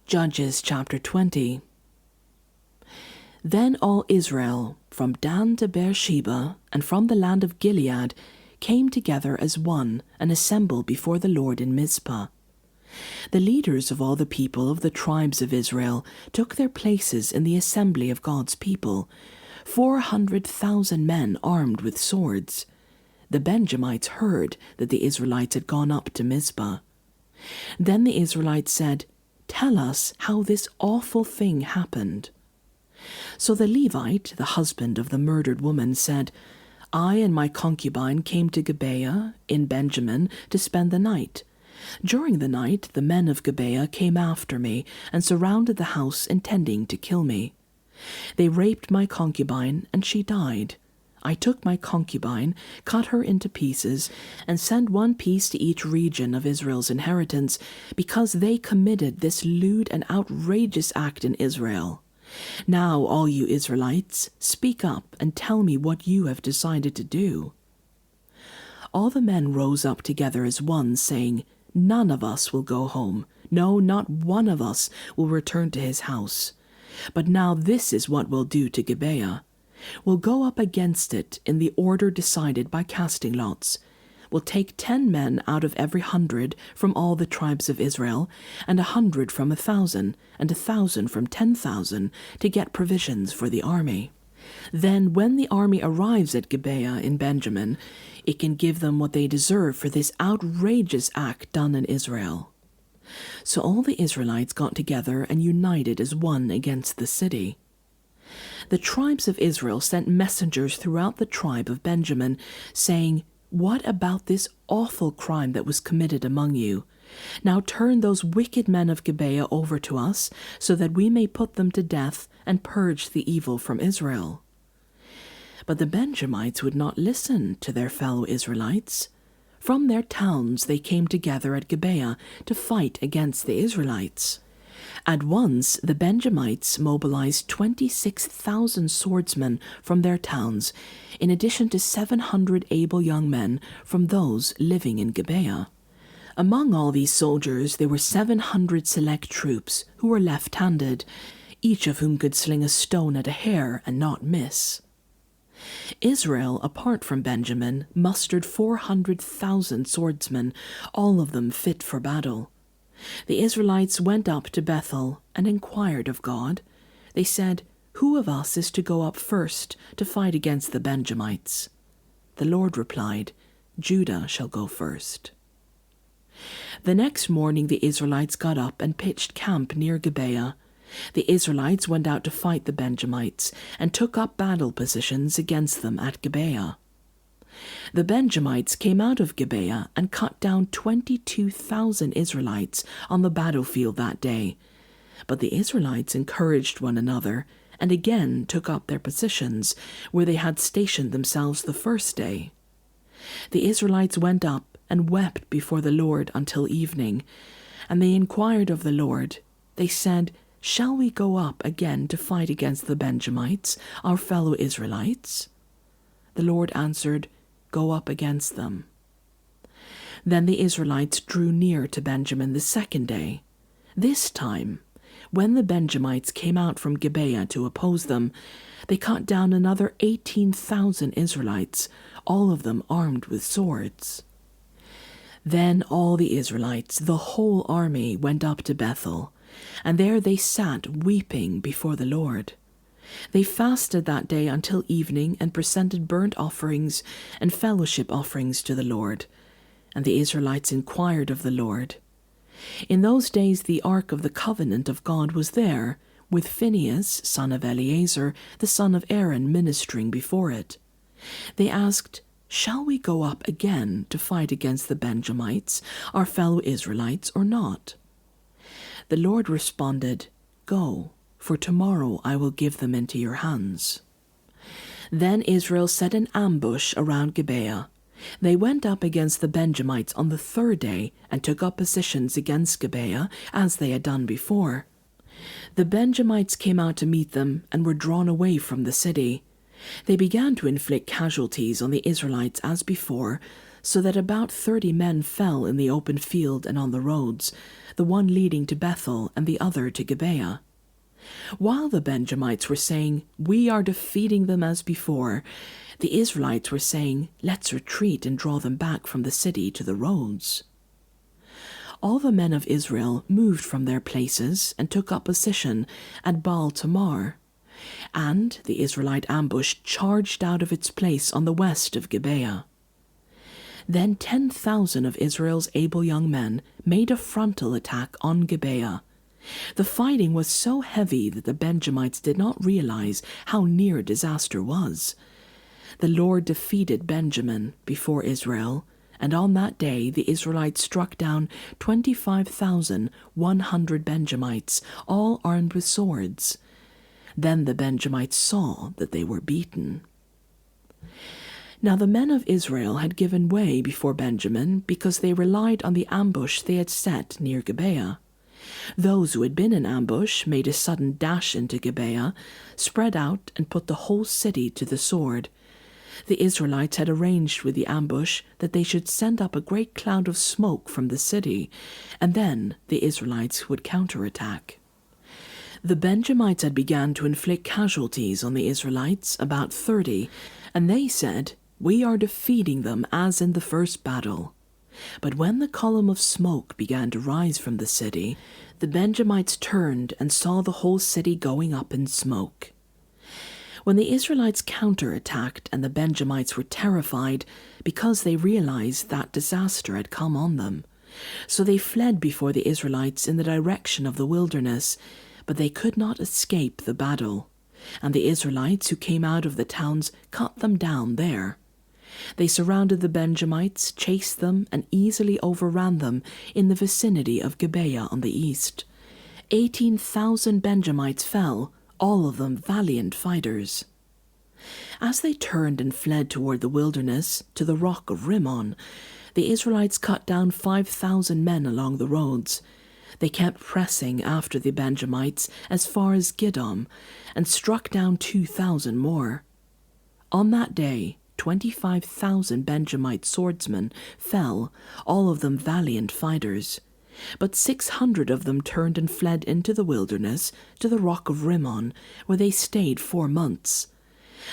Judges chapter 20. Then all Israel, from Dan to Beersheba, and from the land of Gilead, came together as one and assembled before the Lord in Mizpah. The leaders of all the people of the tribes of Israel took their places in the assembly of God's people, 400,000 men armed with swords. The Benjamites heard that the Israelites had gone up to Mizpah. Then the Israelites said, "Tell us how this awful thing happened." So the Levite, the husband of the murdered woman, said, "I and my concubine came to Gibeah in Benjamin to spend the night. During the night the men of Gibeah came after me and surrounded the house, intending to kill me. They raped my concubine, and she died. I took my concubine, cut her into pieces, and sent one piece to each region of Israel's inheritance, because they committed this lewd and outrageous act in Israel. Now, all you Israelites, speak up and tell me what you have decided to do." All the men rose up together as one, saying, "None of us will go home. No, not one of us will return to his house. But now this is what we'll do to Gibeah. We'll go up against it in the order decided by casting lots. We'll take 10 men out of every 100 from all the tribes of Israel, and 100 from 1,000, and 1,000 from 10,000, to get provisions for the army. Then when the army arrives at Gibeah in Benjamin, it can give them what they deserve for this outrageous act done in Israel." So all the Israelites got together and united as one against the city. The tribes of Israel sent messengers throughout the tribe of Benjamin, saying, "What about this awful crime that was committed among you? Now turn those wicked men of Gibeah over to us, so that we may put them to death and purge the evil from Israel." But the Benjamites would not listen to their fellow Israelites. From their towns they came together at Gibeah to fight against the Israelites. At once the Benjamites mobilized 26,000 swordsmen from their towns, in addition to 700 able young men from those living in Gibeah. Among all these soldiers there were 700 select troops who were left-handed, each of whom could sling a stone at a hare and not miss. Israel, apart from Benjamin, mustered 400,000 swordsmen, all of them fit for battle. The Israelites went up to Bethel and inquired of God. They said, "Who of us is to go up first to fight against the Benjamites?" The Lord replied, "Judah shall go first." The next morning the Israelites got up and pitched camp near Gibeah. The Israelites went out to fight the Benjamites and took up battle positions against them at Gibeah. The Benjamites came out of Gibeah and cut down 22,000 Israelites on the battlefield that day. But the Israelites encouraged one another and again took up their positions where they had stationed themselves the first day. The Israelites went up and wept before the Lord until evening, and they inquired of the Lord. They said, "Shall we go up again to fight against the Benjamites, our fellow Israelites?" The Lord answered, "Go up against them." Then the Israelites drew near to Benjamin the second day. This time, when the Benjamites came out from Gibeah to oppose them, they cut down another 18,000 Israelites, all of them armed with swords. Then all the Israelites, the whole army, went up to Bethel, and there they sat weeping before the Lord. They fasted that day until evening and presented burnt offerings and fellowship offerings to the Lord. And the Israelites inquired of the Lord. In those days the ark of the covenant of God was there, with Phinehas, son of Eleazar, the son of Aaron, ministering before it. They asked, "Shall we go up again to fight against the Benjamites, our fellow Israelites, or not?" The Lord responded, "Go, for tomorrow I will give them into your hands." Then Israel set an ambush around Gibeah. They went up against the Benjamites on the third day and took up positions against Gibeah, as they had done before. The Benjamites came out to meet them and were drawn away from the city. They began to inflict casualties on the Israelites as before, so that about 30 men fell in the open field and on the roads, the one leading to Bethel and the other to Gibeah. While the Benjamites were saying, "We are defeating them as before," the Israelites were saying, "Let's retreat and draw them back from the city to the roads." All the men of Israel moved from their places and took up position at Baal Tamar, and the Israelite ambush charged out of its place on the west of Gibeah. Then 10,000 of Israel's able young men made a frontal attack on Gibeah. The fighting was so heavy that the Benjamites did not realize how near disaster was. The Lord defeated Benjamin before Israel, and on that day the Israelites struck down 25,100 Benjamites, all armed with swords. Then the Benjamites saw that they were beaten. Now the men of Israel had given way before Benjamin because they relied on the ambush they had set near Gibeah. Those who had been in ambush made a sudden dash into Gibeah, spread out, and put the whole city to the sword. The Israelites had arranged with the ambush that they should send up a great cloud of smoke from the city, and then the Israelites would counterattack. The Benjamites had begun to inflict casualties on the Israelites, about 30, and they said, "We are defeating them as in the first battle." But when the column of smoke began to rise from the city, the Benjamites turned and saw the whole city going up in smoke. When the Israelites counterattacked and the Benjamites were terrified because they realized that disaster had come on them. So they fled before the Israelites in the direction of the wilderness, but they could not escape the battle. And the Israelites who came out of the towns cut them down there. They surrounded the Benjamites, chased them, and easily overran them in the vicinity of Gibeah on the east. 18,000 Benjamites fell, all of them valiant fighters. As they turned and fled toward the wilderness, to the rock of Rimmon, the Israelites cut down 5,000 men along the roads. They kept pressing after the Benjamites as far as Gidom, and struck down 2,000 more. On that day, 25,000 Benjamite swordsmen fell, all of them valiant fighters. But 600 of them turned and fled into the wilderness to the rock of Rimmon, where they stayed 4 months.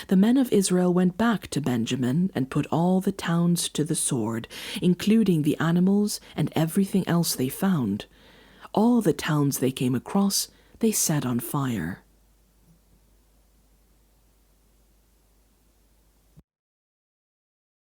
The men of Israel went back to Benjamin and put all the towns to the sword, including the animals and everything else they found. All the towns they came across they set on fire.